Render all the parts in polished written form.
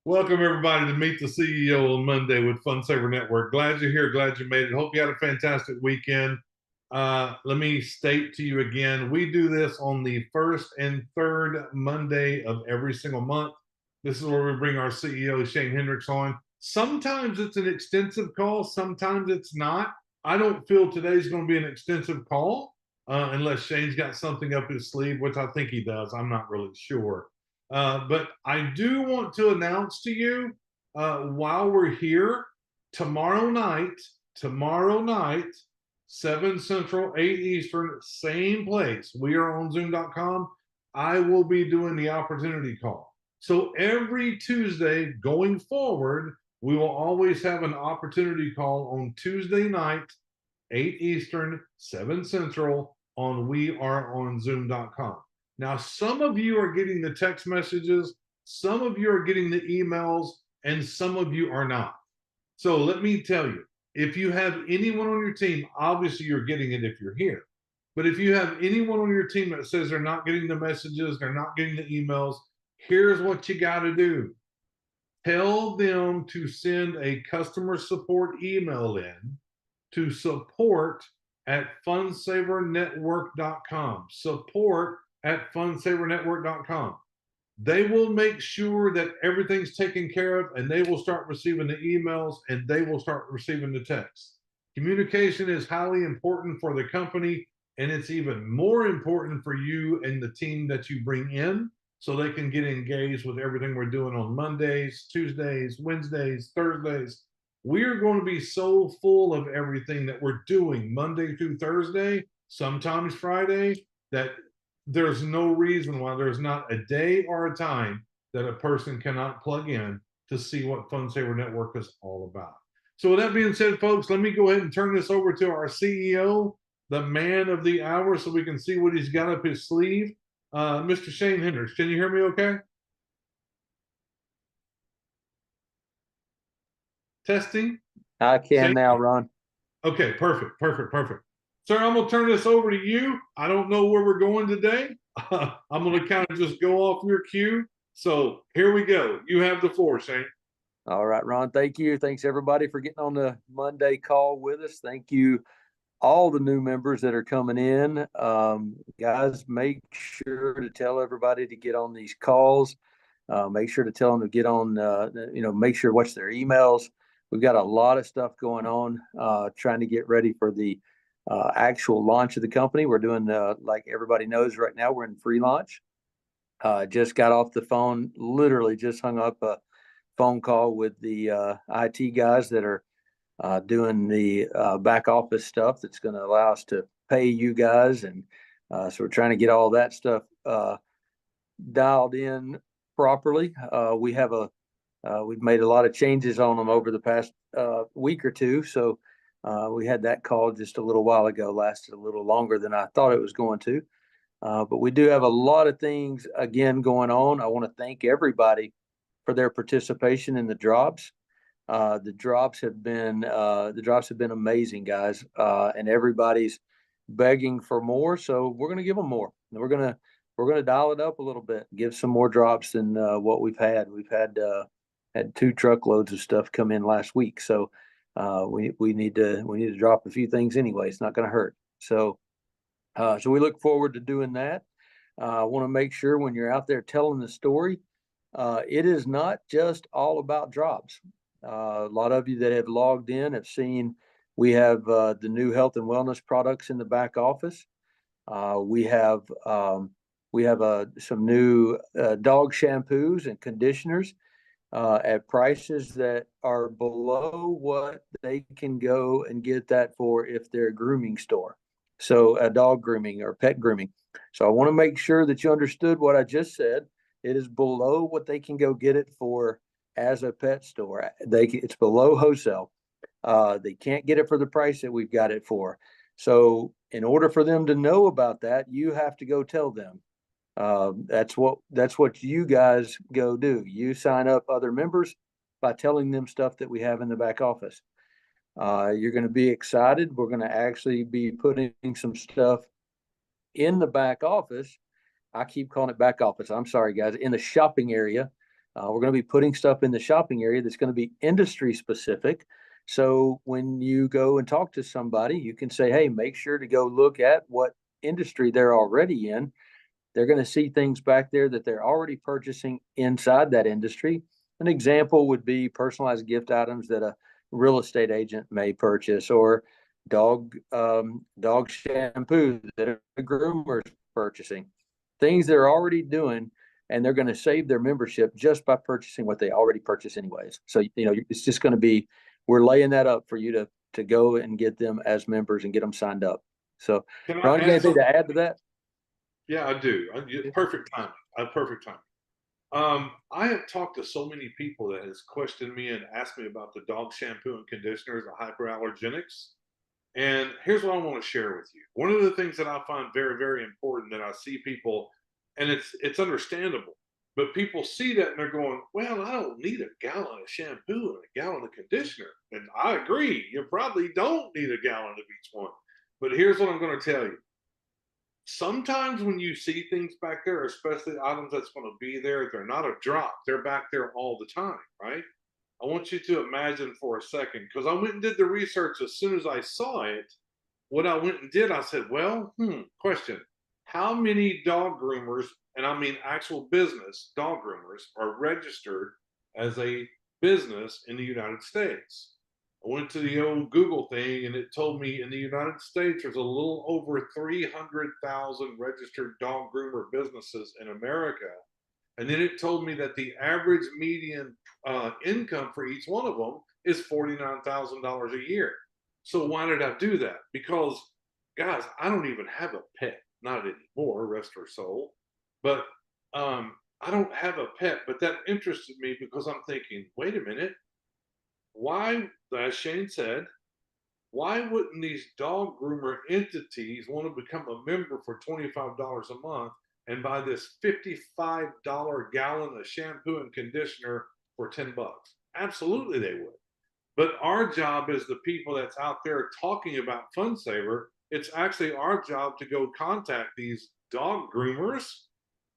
Welcome everybody to Meet the CEO on Monday with Fun Saver Network. Glad you're here. Glad you made it. Hope you had a fantastic weekend. Let me state to you again, we do this on the first and third Monday of every single month. This is where we bring our CEO, Shane Hendricks, on. Sometimes it's an extensive call. Sometimes it's not. I don't feel today's going to be an extensive call unless Shane's got something up his sleeve, which I think he does. I'm not really sure. But I do want to announce to you while we're here tomorrow night, 7 Central, 8 Eastern, same place. We are on Zoom.com. I will be doing the opportunity call. So every Tuesday going forward, we will always have an opportunity call on Tuesday night, 8 Eastern, 7 Central on weareonzoom.com. Now, some of you are getting the text messages, some of you are getting the emails, and some of you are not. So let me tell you, if you have anyone on your team, obviously you're getting it if you're here. But if you have anyone on your team that says they're not getting the messages, they're not getting the emails, here's what you got to do. Tell them to send a customer support email in to support@funsavernetwork.com. Support@funsavernetwork.com. They will make sure that everything's taken care of, and they will start receiving the emails and they will start receiving the texts. Communication is highly important for the company, and it's even more important for you and the team that you bring in so they can get engaged with everything we're doing on Mondays, Tuesdays, Wednesdays, Thursdays. We're going to be so full of everything that we're doing Monday through Thursday, sometimes Friday, that there's no reason why there's not a day or a time that a person cannot plug in to see what Fun Saver Network is all about. So with that being said, folks, let me go ahead and turn this over to our CEO, the man of the hour, so we can see what he's got up his sleeve. Mr. Shane Hendricks, can you hear me okay? Testing? I can Shane? now, Ron. Okay, perfect. Sir, I'm going to turn this over to you. I don't know where we're going today. I'm going to kind of just go off your cue. So here we go. You have the floor, Shane. All right, Ron. Thank you. Thanks everybody for getting on the Monday call with us. Thank you, all the new members that are coming in. Guys, make sure to tell everybody to get on these calls. Make sure to tell them to get on, make sure to watch their emails. We've got a lot of stuff going on, trying to get ready for the actual launch of the company. We're doing, like everybody knows right now, we're in free launch. Just got off the phone, literally just hung up a phone call with the IT guys that are doing the back office stuff that's going to allow us to pay you guys. And so we're trying to get all that stuff dialed in properly. We've made a lot of changes on them over the past week or two. So we had that call just a little while ago, lasted a little longer than I thought it was going to. But we do have a lot of things again going on. I want to thank everybody for their participation in the drops. The drops have been amazing, guys, and everybody's begging for more. So we're going to give them more. And we're going to dial it up a little bit, give some more drops than what we've had. We've had 2 truckloads of stuff come in last week, so we need to drop a few things anyway. It's not going to hurt. So we look forward to doing that. I want to make sure when you're out there telling the story, it is not just all about drops. A lot of you that have logged in have seen we have the new health and wellness products in the back office. We have some new dog shampoos and conditioners at prices that are below what they can go and get that for if they're a grooming store. So a dog grooming or pet grooming. So I want to make sure that you understood what I just said. It is below what they can go get it for as a pet store. It's below wholesale. They can't get it for the price that we've got it for. So in order for them to know about that, you have to go tell them. That's what you guys go do. You sign up other members by telling them stuff that we have in the back office. You're going to be excited. We're going to actually be putting some stuff in the back office. I keep calling it back office. I'm sorry, guys. In the shopping area We're going to be putting stuff in the shopping area that's going to be industry specific. So when you go and talk to somebody, you can say, hey, make sure to go look at what industry they're already in. They're going to see things back there that they're already purchasing inside that industry. An example would be personalized gift items that a real estate agent may purchase, or dog shampoo that a groomer is purchasing. Things they're already doing, and they're going to save their membership just by purchasing what they already purchase anyways. So it's just going to be, we're laying that up for you to go and get them as members and get them signed up. So, Can I Ron, you got add anything something? to add to that? Yeah, I do. Perfect timing. Perfect timing. I have talked to so many people that has questioned me and asked me about the dog shampoo and conditioners, the hyperallergenics. And here's what I want to share with you. One of the things that I find very, very important that I see people, and it's understandable, but people see that and they're going, well, I don't need a gallon of shampoo and a gallon of conditioner. And I agree, you probably don't need a gallon of each one. But here's what I'm going to tell you. Sometimes when you see things back there, especially items that's going to be there, they're not a drop. They're back there all the time, right? I want you to imagine for a second, because I went and did the research as soon as I saw it. What I went and did, I said, well, question. How many dog groomers, and I mean actual business dog groomers, are registered as a business in the United States? I went to the old Google thing and it told me in the United States there's a little over 300,000 registered dog groomer businesses in America. And then it told me that the average median income for each one of them is $49,000 a year. So why did I do that? Because, guys, I don't even have a pet, not anymore, rest her soul. But I don't have a pet, but that interested me because I'm thinking, wait a minute, why, as Shane said, why wouldn't these dog groomer entities want to become a member for $25 a month and buy this $55 gallon of shampoo and conditioner for 10 bucks? Absolutely they would. But our job is the people that's out there talking about FunSaver. It's actually our job to go contact these dog groomers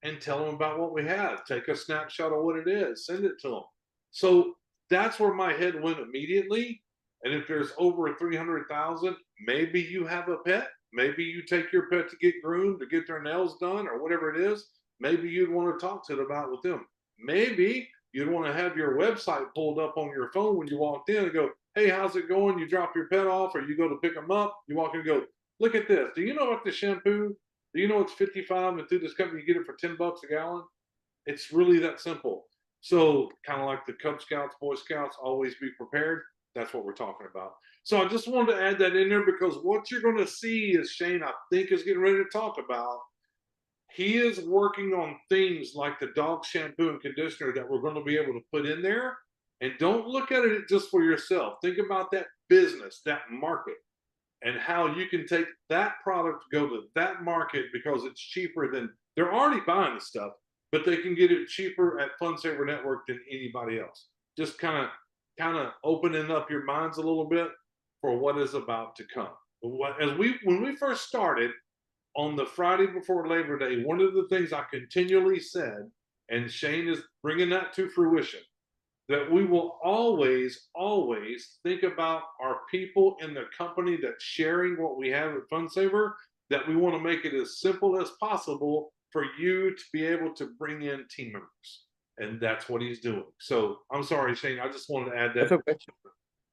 and tell them about what we have. Take a snapshot of what it is, send it to them. So that's where my head went immediately. And if there's over 300,000, maybe you have a pet. Maybe you take your pet to get groomed, to get their nails done, or whatever it is. Maybe you'd want to talk to them about with them. Maybe you'd want to have your website pulled up on your phone when you walked in and go, hey, how's it going? You drop your pet off, or you go to pick them up. You walk in and go, look at this. Do you know what the shampoo? Do you know it's 55 and through this company you get it for 10 bucks a gallon? It's really that simple. So kind of like the Cub Scouts, Boy Scouts, always be prepared. That's what we're talking about. So I just wanted to add that in there because what you're going to see is Shane, I think, is getting ready to talk about. He is working on things like the dog shampoo and conditioner that we're going to be able to put in there. And don't look at it just for yourself. Think about that business, that market, and how you can take that product, go to that market because it's cheaper than they're already buying the stuff, but they can get it cheaper at FunSaver Network than anybody else. Just kind of opening up your minds a little bit for what is about to come. When we first started on the Friday before Labor Day, one of the things I continually said, and Shane is bringing that to fruition, that we will always, always think about our people in the company that's sharing what we have at FunSaver, that we want to make it as simple as possible for you to be able to bring in team members. And that's what he's doing. So I'm sorry, Shane, I just wanted to add that. That's okay.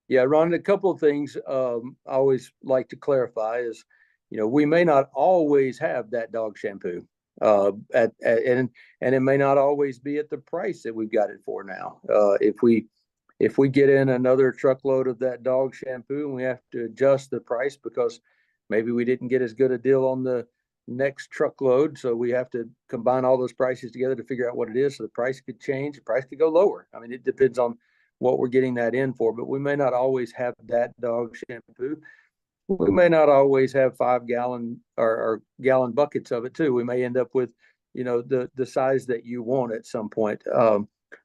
Yeah, Ron, a couple of things I always like to clarify is, we may not always have that dog shampoo. And it may not always be at the price that we've got it for now. If we get in another truckload of that dog shampoo and we have to adjust the price because maybe we didn't get as good a deal on the next truckload, so we have to combine all those prices together to figure out what it is. So the price could change, the price could go lower. I mean, it depends on what we're getting that in for, but we may not always have that dog shampoo. We may not always have 5-gallon or gallon buckets of it too. We may end up with, the size that you want at some point.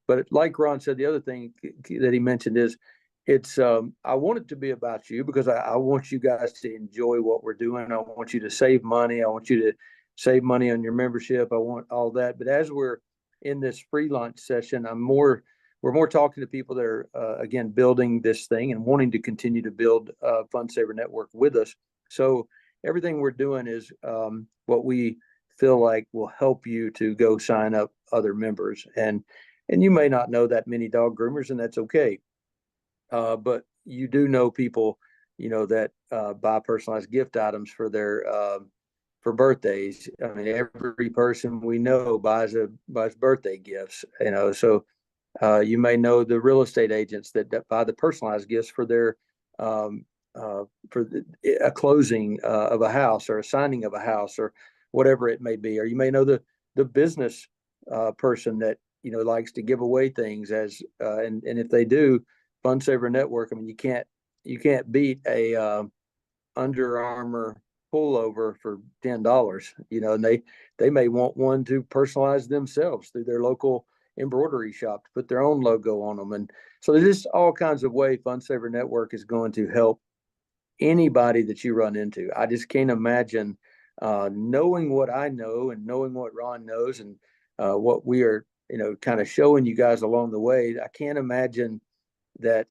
But like Ron said, the other thing that he mentioned is I want it to be about you because I want you guys to enjoy what we're doing. I want you to save money. I want you to save money on your membership. I want all that. But as we're in this free lunch session, we're more talking to people that are, again, building this thing and wanting to continue to build Fund Saver Network with us. So everything we're doing is what we feel like will help you to go sign up other members. And you may not know that many dog groomers, and that's okay. But you do know people, that buy personalized gift items for their for birthdays. I mean, every person we know buys birthday gifts. So you may know the real estate agents that buy the personalized gifts for their a closing of a house or a signing of a house or whatever it may be. Or you may know the business person that likes to give away things as and if they do, Fund Saver Network. I mean, you can't beat a Under Armour pullover for $10. And they may want one to personalize themselves through their local embroidery shop to put their own logo on them. And so there's just all kinds of ways Fund Saver Network is going to help anybody that you run into. I just can't imagine knowing what I know and knowing what Ron knows and what we are, kind of showing you guys along the way. I can't imagine that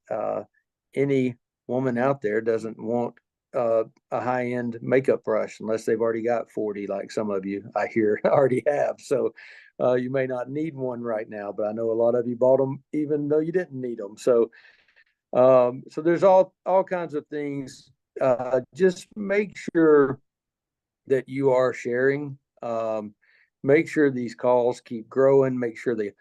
any woman out there doesn't want a high-end makeup brush unless they've already got 40, like some of you I hear already have. So you may not need one right now, but I know a lot of you bought them even though you didn't need them. So so there's all kinds of things. Just make sure that you are sharing. Make sure these calls keep growing. Make sure the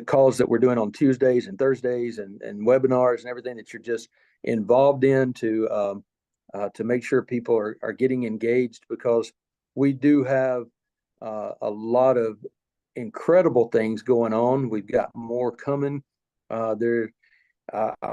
calls that we're doing on Tuesdays and Thursdays and webinars and everything that you're just involved in to make sure people are getting engaged, because we do have a lot of incredible things going on. We've got more coming. I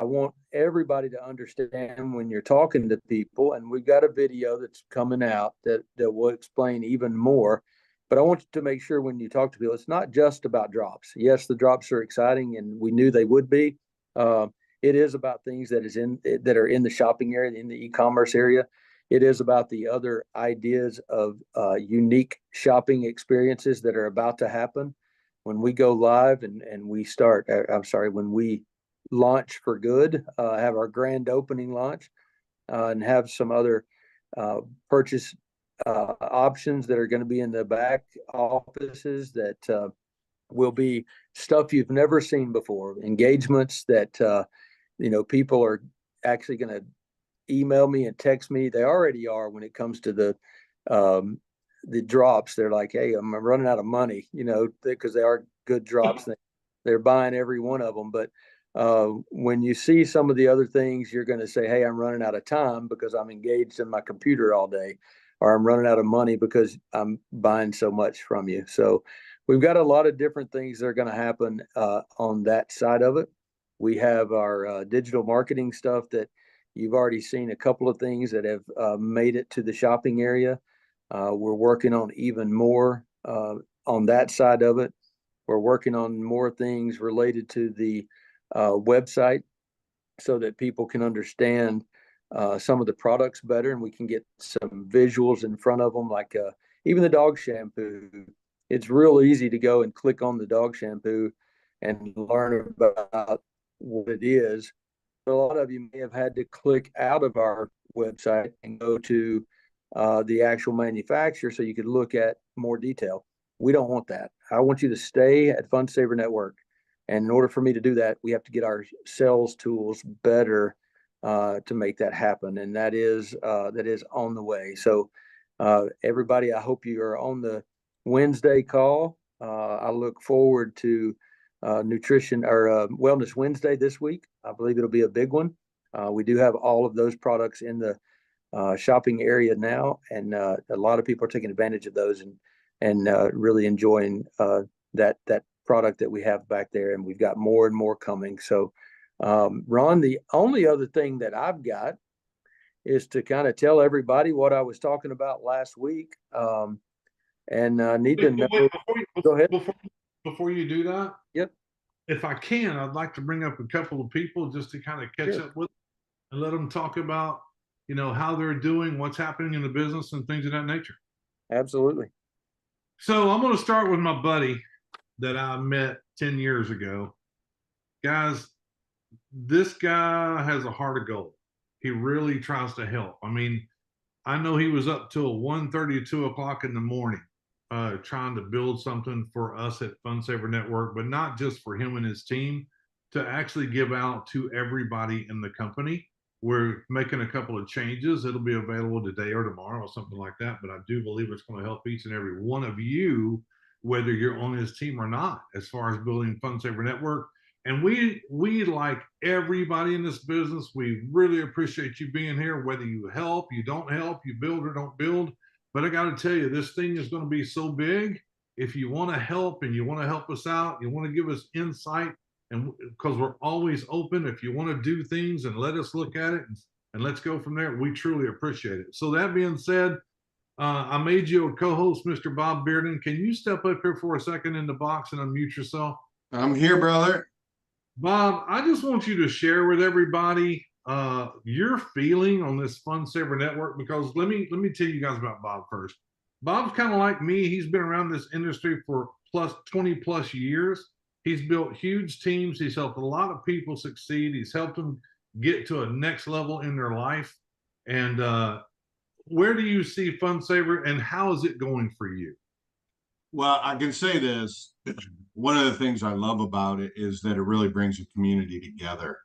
want everybody to understand when you're talking to people, and we've got a video that's coming out that will explain even more. But I want you to make sure when you talk to people, it's not just about drops. Yes, the drops are exciting, and we knew they would be. It is about things that are in the shopping area, in the e-commerce area. It is about the other ideas of unique shopping experiences that are about to happen when we go live and we start. When we launch for good, have our grand opening launch, and have some other purchase options that are going to be in the back offices that will be stuff you've never seen before. Engagements that people are actually going to email me and text me. They already are when it comes to the drops. They're like, hey, I'm running out of money, because they are good drops. They're buying every one of them. But when you see some of the other things, you're going to say, hey, I'm running out of time because I'm engaged in my computer all day, or I'm running out of money because I'm buying so much from you. So we've got a lot of different things that are going to happen on that side of it. We have our digital marketing stuff that you've already seen a couple of things that have made it to the shopping area. We're working on even more on that side of it. We're working on more things related to the website so that people can understand some of the products better, and we can get some visuals in front of them, like even the dog shampoo. It's real easy to go and click on the dog shampoo and learn about what it is. But a lot of you may have had to click out of our website and go to the actual manufacturer so you could look at more detail. We don't want that. I want you to stay at Fund Saver Network. And in order for me to do that, we have to get our sales tools better to make that happen. And that is on the way. So everybody, I hope you are on the Wednesday call. I look forward to nutrition or Wellness Wednesday this week. I believe it'll be a big one. We do have all of those products in the shopping area now, and a lot of people are taking advantage of those and really enjoying that product that we have back there, and we've got more and more coming. So Ron, the only other thing that I've got is to kind of tell everybody what I was talking about last week, and need to know. Go ahead. Before you do that, yep, if I can, I'd like to bring up a couple of people just to kind of catch up with and let them talk about how they're doing, what's happening in the business, and things of that nature. Absolutely. So I'm going to start with my buddy. that I met 10 years ago. Guys, this guy has a heart of gold. He really tries to help. I mean, I know he was up till 1:30, 2 o'clock in the morning, trying to build something for us at FunSaver Network, but not just for him and his team, to actually give out to everybody in the company. We're making a couple of changes. It'll be available today or tomorrow or something like that. But I do believe it's going to help each and every one of you, whether you're on his team or not, as far as building FunSaver Network. And we like everybody in this business. We really appreciate you being here, whether you help, you don't help, you build or don't build. But I got to tell you, this thing is going to be so big. If you want to help and you want to help us out, you want to give us insight, and because we're always open, if you want to do things and let us look at it and let's go from there, we truly appreciate it. So that being said, I made you a co-host, Mr. Bob Bearden. Can you step up here for a second in the box and unmute yourself? I'm here, brother. Bob, I just want you to share with everybody your feeling on this FunSaver Network, because let me tell you guys about Bob first. Bob's kind of like me. He's been around this industry for 20 plus years. He's built huge teams. He's helped a lot of people succeed. He's helped them get to a next level in their life. And where do you see FunSaver, and how is it going for you? Well, I can say this. One of the things I love about it is that it really brings a community together.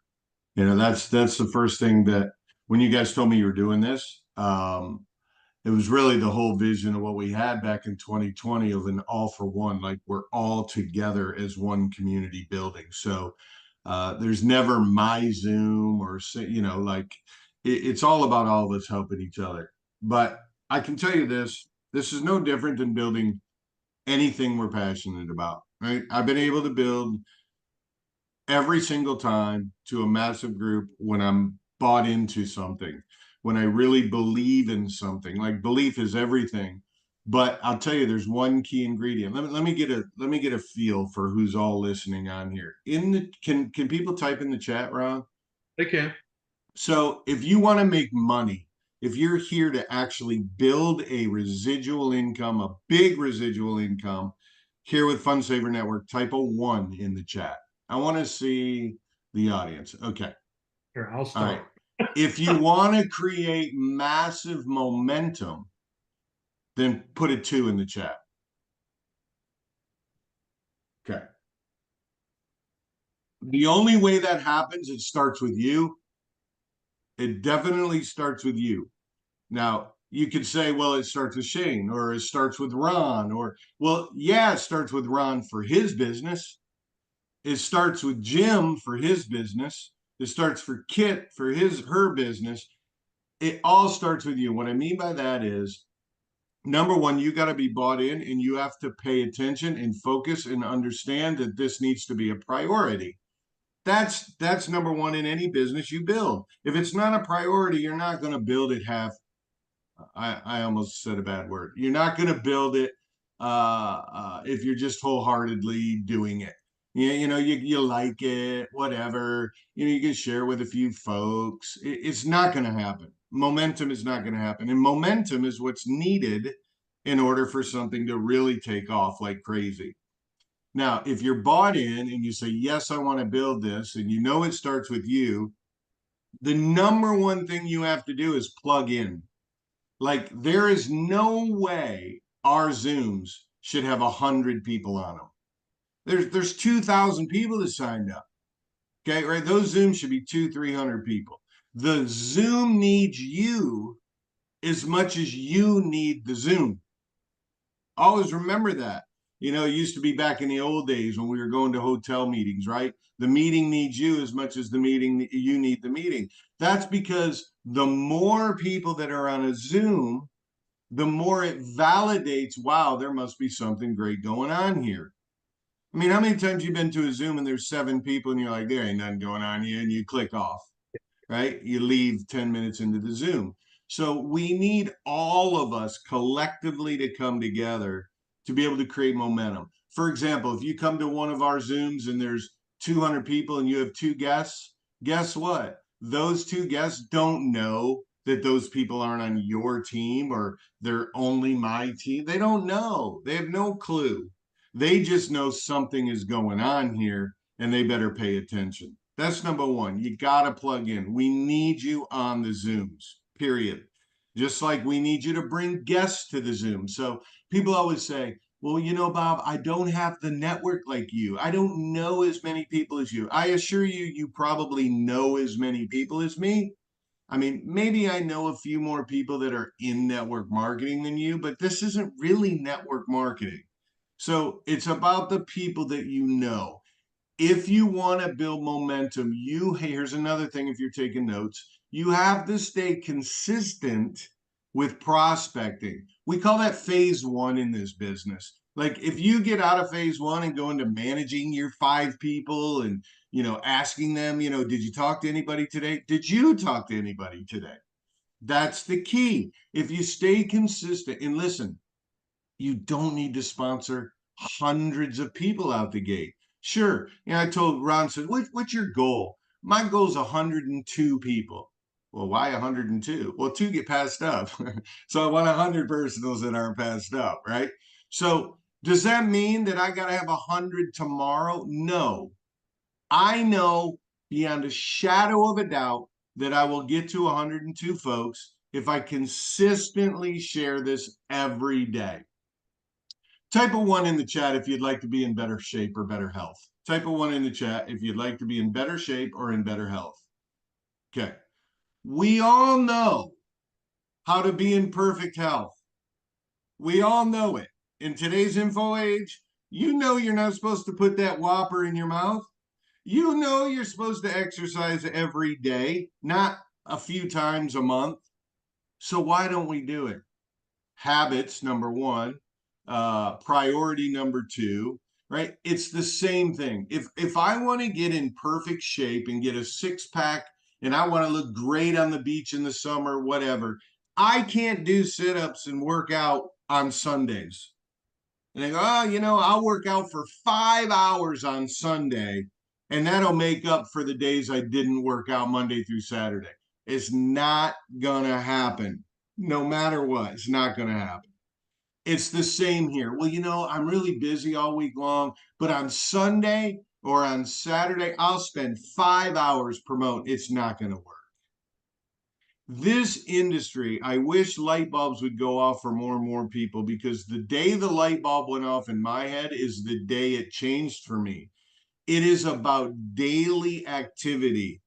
You know, that's the first thing that when you guys told me you were doing this, it was really the whole vision of what we had back in 2020 of an all for one, like we're all together as one community building. So there's never my Zoom or, you know, like it's all about all of us helping each other. But I can tell you this is no different than building anything we're passionate about, right? I've been able to build every single time to a massive group when I'm bought into something, when I really believe in something. Like, belief is everything. But I'll tell you, there's one key ingredient. Let me get a feel for who's all listening on here. Can people type in the chat, Ron? They can. So if you want to make money, if you're here to actually build a residual income, a big residual income, here with FunSaver Network, type a 1 in the chat. I want to see the audience. Okay. Here, I'll All start. right. If you want to create massive momentum, then put a 2 in the chat. Okay. The only way that happens, it starts with you. It definitely starts with you. Now, you could say, well, it starts with Shane, or it starts with Ron, or, well, yeah, it starts with Ron for his business. It starts with Jim for his business. It starts for Kit for her business. It all starts with you. What I mean by that is, number one, you got to be bought in, and you have to pay attention and focus and understand that this needs to be a priority. That's number one in any business you build. If it's not a priority, you're not going to build it half. I almost said a bad word. You're not going to build it if you're just wholeheartedly doing it. You know, you like it, whatever. You know, you can share with a few folks. It's not going to happen. Momentum is not going to happen. And momentum is what's needed in order for something to really take off like crazy. Now, if you're bought in and you say, yes, I want to build this, and you know it starts with you, the number one thing you have to do is plug in. Like, there is no way our Zooms should have 100 people on them. There's 2,000 people that signed up. Okay, right? Those Zooms should be 200-300 people. The Zoom needs you as much as you need the Zoom. Always remember that. You know, it used to be back in the old days when we were going to hotel meetings, right? The meeting needs you as much as you need the meeting. That's because the more people that are on a Zoom, the more it validates, wow, there must be something great going on here. I mean, how many times you've been to a Zoom and there's 7 people and you're like, there ain't nothing going on here, and you click off, right? You leave 10 minutes into the Zoom. So we need all of us collectively to come together to be able to create momentum. For example, if you come to one of our Zooms and there's 200 people and you have 2 guests, guess what? Those 2 guests don't know that those people aren't on your team or they're only my team. They don't know. They have no clue. They just know something is going on here and they better pay attention. That's number one. You got to plug in. We need you on the Zooms, period. Just like we need you to bring guests to the Zoom. So people always say, well, you know, Bob, I don't have the network like you. I don't know as many people as you. I assure you, you probably know as many people as me. I mean, maybe I know a few more people that are in network marketing than you, but this isn't really network marketing. So it's about the people that you know. If you want to build momentum, here's another thing if you're taking notes, you have to stay consistent with prospecting. We call that phase one in this business. Like if you get out of phase one and go into managing your 5 people and, asking them, did you talk to anybody today? Did you talk to anybody today? That's the key. If you stay consistent and listen, you don't need to sponsor hundreds of people out the gate. Sure. I told Ron, said, what's your goal? My goal is 102 people. Well, why 102? Well, 2 get passed up. So I want 100 personals that aren't passed up, right? So does that mean that I got to have 100 tomorrow? No. I know beyond a shadow of a doubt that I will get to 102 folks if I consistently share this every day. Type a 1 in the chat if you'd like to be in better shape or better health. Type a 1 in the chat if you'd like to be in better shape or in better health. Okay. We all know how to be in perfect health. We all know it. In today's info age, you know you're not supposed to put that Whopper in your mouth. You know you're supposed to exercise every day, not a few times a month. So why don't we do it? Habits, number 1. Priority number 2, right? It's the same thing. If I want to get in perfect shape and get a 6-pack and I want to look great on the beach in the summer, whatever, I can't do sit-ups and work out on Sundays. And they go, I'll work out for 5 hours on Sunday and that'll make up for the days I didn't work out Monday through Saturday. It's not gonna happen. No matter what, it's not gonna happen. It's the same here. Well, I'm really busy all week long, but on Sunday or on Saturday, I'll spend 5 hours promoting. It's not going to work. This industry, I wish light bulbs would go off for more and more people because the day the light bulb went off in my head is the day it changed for me. It is about daily activity,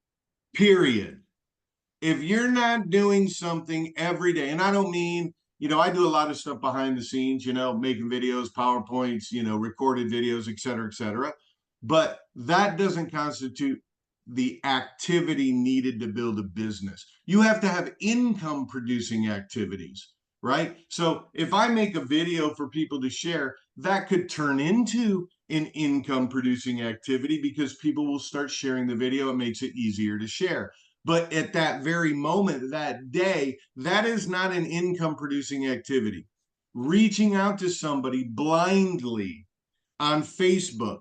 period. If you're not doing something every day, and I don't mean, I do a lot of stuff behind the scenes, making videos, PowerPoints, recorded videos, et cetera, but that doesn't constitute the activity needed to build a business. You have to have income producing activities, right? So if I make a video for people to share, that could turn into an income producing activity because people will start sharing the video. It makes it easier to share. But at that very moment, that day, that is not an income producing activity. Reaching out to somebody blindly on Facebook,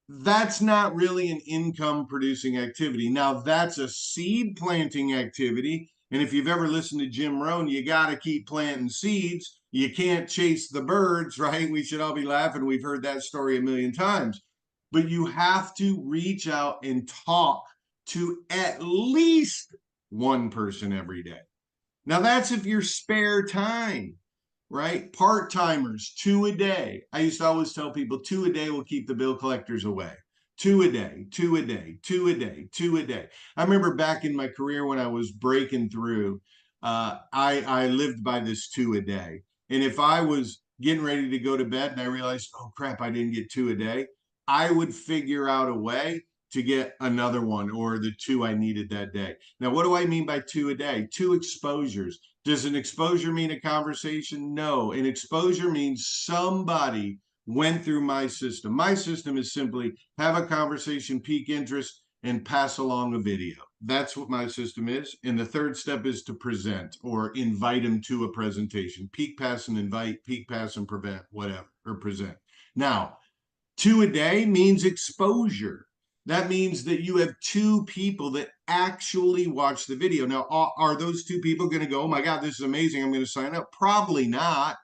that's not really an income producing activity. Now, that's a seed planting activity. And if you've ever listened to Jim Rohn, you got to keep planting seeds. You can't chase the birds, right? We should all be laughing. We've heard that story a million times. But you have to reach out and talk to at least one person every day. Now, that's if you're spare time, right? Part-timers, 2 a day. I used to always tell people 2 a day will keep the bill collectors away. 2 a day, 2 a day, 2 a day, 2 a day. I remember back in my career when I was breaking through, I lived by this 2 a day. And if I was getting ready to go to bed and I realized, oh crap, I didn't get 2 a day, I would figure out a way to get another one or the 2 I needed that day. Now, what do I mean by 2 a day? 2 exposures. Does an exposure mean a conversation? No. An exposure means somebody went through my system. My system is simply have a conversation, pique interest, and pass along a video. That's what my system is. And the third step is to present or invite them to a presentation. Peak, pass, and invite, peak, pass, and prevent, whatever, or present. Now, 2 a day means exposure. That means that you have 2 people that actually watch the video. Now, are those 2 people going to go, oh my God, this is amazing, I'm going to sign up? Probably not,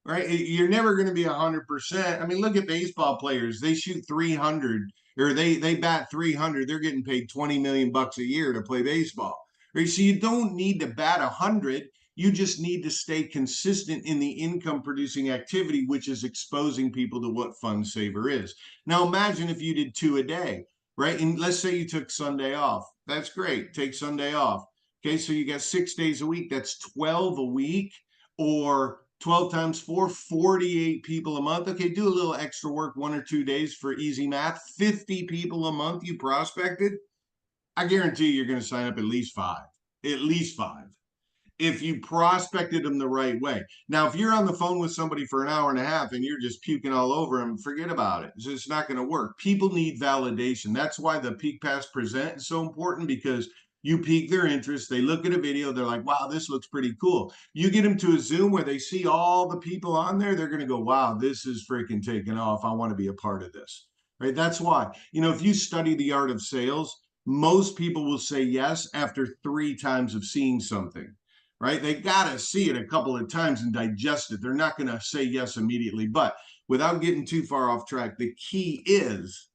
right? You're never going to be 100%. I mean, look at baseball players. They shoot 300 or they bat 300. They're getting paid 20 million bucks a year to play baseball. Right? So you don't need to bat 100. You just need to stay consistent in the income producing activity, which is exposing people to what Fund Saver is. Now, imagine if you did 2 a day, right? And let's say you took Sunday off. That's great. Take Sunday off. Okay, so you got 6 days a week. That's 12 a week, or 12 times 4, 48 people a month. Okay, do a little extra work 1 or 2 days for easy math. 50 people a month you prospected. I guarantee you're going to sign up at least 5. At least 5. If you prospected them the right way. Now, if you're on the phone with somebody for an hour and a half and you're just puking all over them, forget about it. It's just not going to work. People need validation. That's why the Peak Pass Present is so important, because you pique their interest. They look at a video. They're like, wow, this looks pretty cool. You get them to a Zoom where they see all the people on there. They're going to go, wow, this is freaking taking off. I want to be a part of this. Right? That's why, if you study the art of sales, most people will say yes after 3 times of seeing something. Right? They got to see it a couple of times and digest it. They're not going to say yes immediately. But without getting too far off track, the key is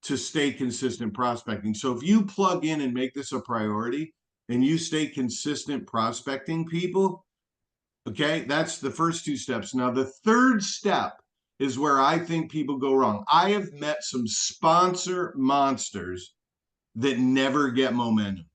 to stay consistent prospecting. So if you plug in and make this a priority and you stay consistent prospecting people, okay, that's the first 2 steps. Now, the third step is where I think people go wrong. I have met some sponsor monsters that never get momentum.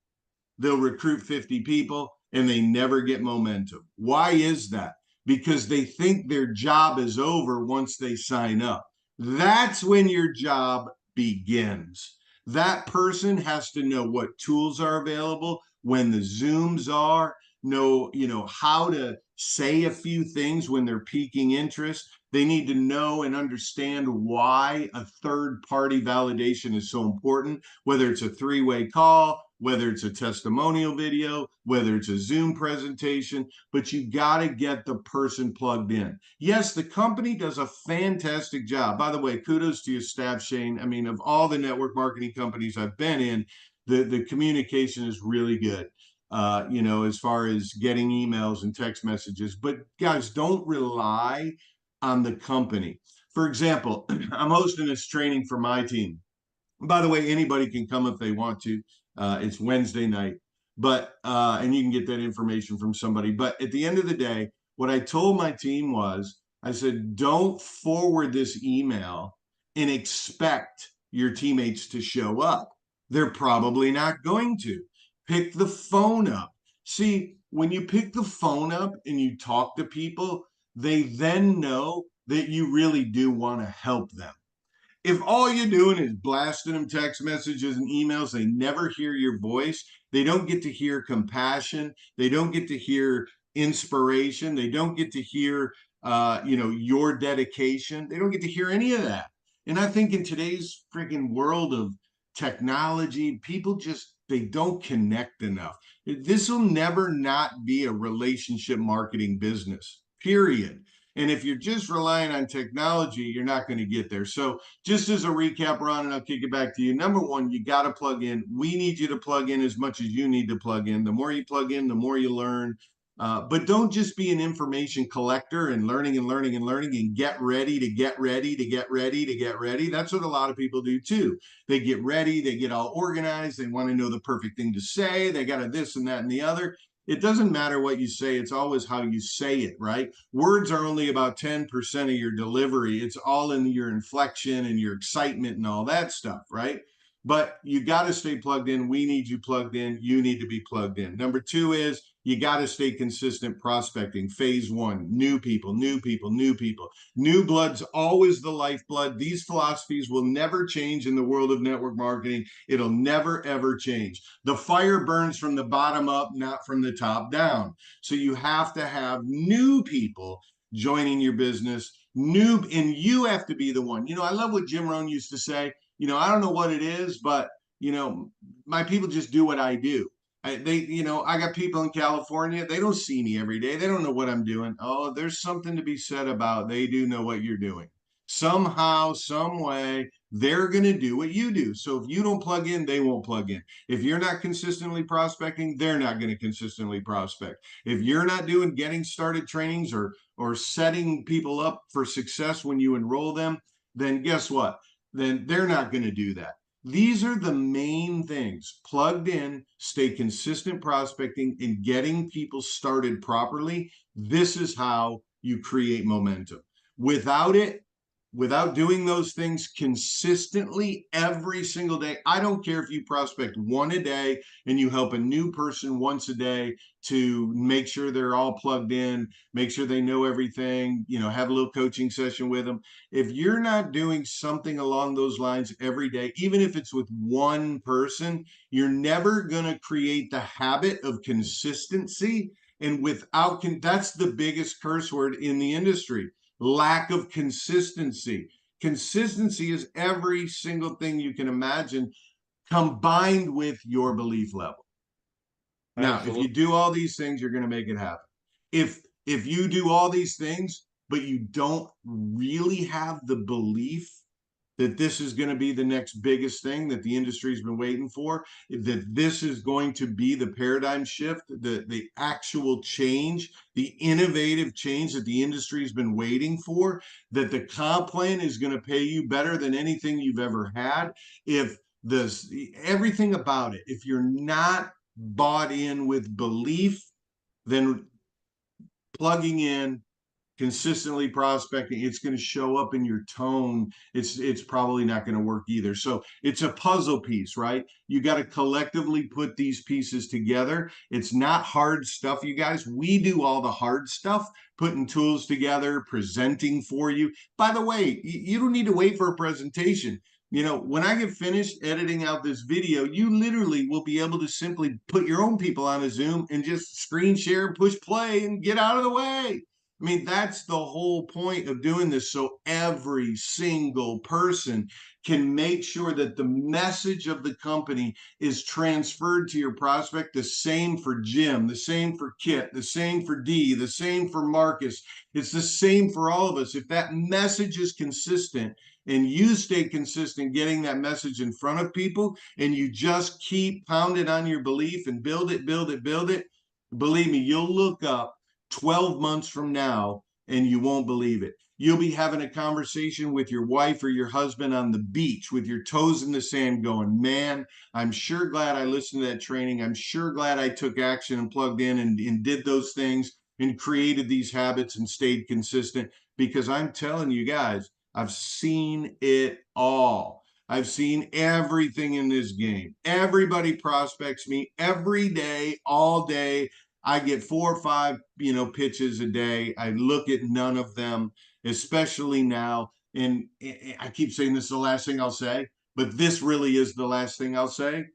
They'll recruit 50 people and they never get momentum. Why is that? Because they think their job is over once they sign up. That's when your job begins. That person has to know what tools are available, when the Zooms are, know how to say a few things when they're piquing interest. They need to know and understand why a third party validation is so important, whether it's a 3-way call, whether it's a testimonial video, whether it's a Zoom presentation, but you got to get the person plugged in. Yes, the company does a fantastic job. By the way, kudos to your staff, Shane. I mean, of all the network marketing companies I've been in, the communication is really good. As far as getting emails and text messages. But guys, don't rely on the company. For example, I'm hosting this training for my team. By the way, anybody can come if they want to. It's Wednesday night, but and you can get that information from somebody. But at the end of the day, what I told my team was, I said, don't forward this email and expect your teammates to show up. They're probably not going to. Pick the phone up. See, when you pick the phone up and you talk to people, they then know that you really do want to help them. If all you're doing is blasting them text messages and emails, they never hear your voice. They don't get to hear compassion. They don't get to hear inspiration. They don't get to hear, your dedication. They don't get to hear any of that. And I think in today's freaking world of technology, people they don't connect enough. This will never not be a relationship marketing business, period. And if you're just relying on technology, you're not going to get there. So just as a recap, Ron, and I'll kick it back to you. Number one, you got to plug in. We need you to plug in as much as you need to plug in. The more you plug in, the more you learn. But don't just be an information collector and learning and learning and learning and get ready to get ready to get ready to get ready. That's what a lot of people do too. They get ready, they get all organized, they want to know the perfect thing to say, they got a this and that and the other. It doesn't matter what you say, it's always how you say it, right? Words are only about 10% of your delivery. It's all in your inflection and your excitement and all that stuff, right? But you got to stay plugged in. We need you plugged in. You need to be plugged in. Number 2 is you got to stay consistent prospecting. Phase 1, new people, new people, new people. New blood's always the lifeblood. These philosophies will never change in the world of network marketing. It'll never, ever change. The fire burns from the bottom up, not from the top down. So you have to have new people joining your business. And you have to be the one. I love what Jim Rohn used to say. I don't know what it is, but, my people just do what I do. I got people in California. They don't see me every day. They don't know what I'm doing. Oh, there's something to be said about they do know what you're doing. Somehow, some way, they're going to do what you do. So if you don't plug in, they won't plug in. If you're not consistently prospecting, they're not going to consistently prospect. If you're not doing getting started trainings or setting people up for success when you enroll them, then guess what? Then they're not going to do that. These are the main things. Plugged in, stay consistent prospecting, and getting people started properly. This is how you create momentum. Without it, without doing those things consistently every single day, I don't care if you prospect one a day and you help a new person once a day to make sure they're all plugged in, make sure they know everything, have a little coaching session with them. If you're not doing something along those lines every day, even if it's with one person, you're never going to create the habit of consistency. And that's the biggest curse word in the industry. Lack of consistency. Consistency is every single thing you can imagine combined with your belief level. Now, Absolutely. if you do all these things, you're going to make it happen. If you do all these things, but you don't really have the belief that this is going to be the next biggest thing that the industry's been waiting for, that this is going to be the paradigm shift, the actual change, the innovative change that the industry's been waiting for, that the comp plan is going to pay you better than anything you've ever had. If everything about it, if you're not bought in with belief, then plugging in, consistently prospecting, it's going to show up in your tone. It's probably not going to work either. So it's a puzzle piece, right? You got to collectively put these pieces together. It's not hard stuff, you guys. We do all the hard stuff, putting tools together, presenting for you. By the way, you don't need to wait for a presentation. When I get finished editing out this video, you literally will be able to simply put your own people on a Zoom and just screen share, push play, and get out of the way. I mean, that's the whole point of doing this. So every single person can make sure that the message of the company is transferred to your prospect. The same for Jim, the same for Kit, the same for Dee, the same for Marcus. It's the same for all of us. If that message is consistent and you stay consistent getting that message in front of people, and you just keep pounding on your belief and build it, believe me, you'll look up 12 months from now and you won't believe it. You'll be having a conversation with your wife or your husband on the beach with your toes in the sand going, man, I'm sure glad I listened to that training. I'm sure glad I took action and plugged in and did those things and created these habits and stayed consistent, because I'm telling you guys, I've seen it all. I've seen everything in this game. Everybody prospects me every day, all day. I get 4 or 5, pitches a day. I look at none of them, especially now. And I keep saying this is the last thing I'll say, but this really is the last thing I'll say.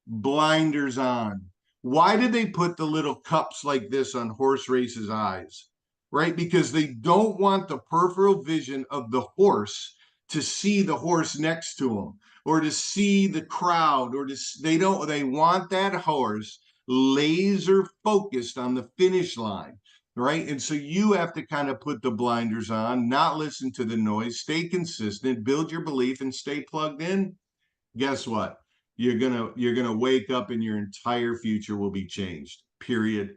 Blinders on. Why did they put the little cups like this on horse races' eyes? Right? Because they don't want the peripheral vision of the horse to see the horse next to them, or to see the crowd, or they want that horse laser focused on the finish line, right? And so you have to kind of put the blinders on, not listen to the noise, stay consistent, build your belief, and stay plugged in. Guess what? You're gonna wake up and your entire future will be changed. Period.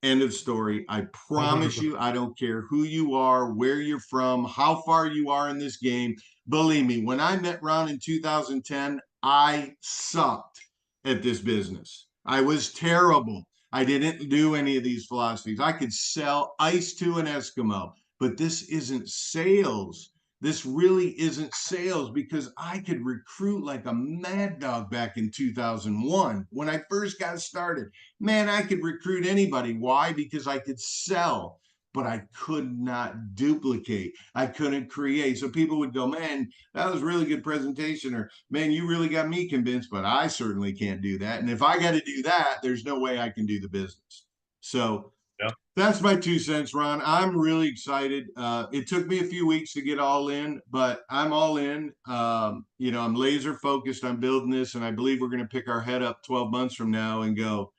End of story. I promise you, I don't care who you are, where you're from, how far you are in this game. Believe me, when I met Ron in 2010, I sucked at this business. I was terrible. I didn't do any of these philosophies. I could sell ice to an Eskimo, but this isn't sales. This really isn't sales, because I could recruit like a mad dog back in 2001 when I first got started. Man, I could recruit anybody. Why? Because I could sell, but I could not duplicate. I couldn't create. So people would go, man, that was a really good presentation, or man, you really got me convinced, but I certainly can't do that. And if I got to do that, there's no way I can do the business. So Yeah. that's my 2 cents, Ron. I'm really excited. It took me a few weeks to get all in, but I'm all in. I'm laser focused on building this, and I believe we're going to pick our head up 12 months from now and go,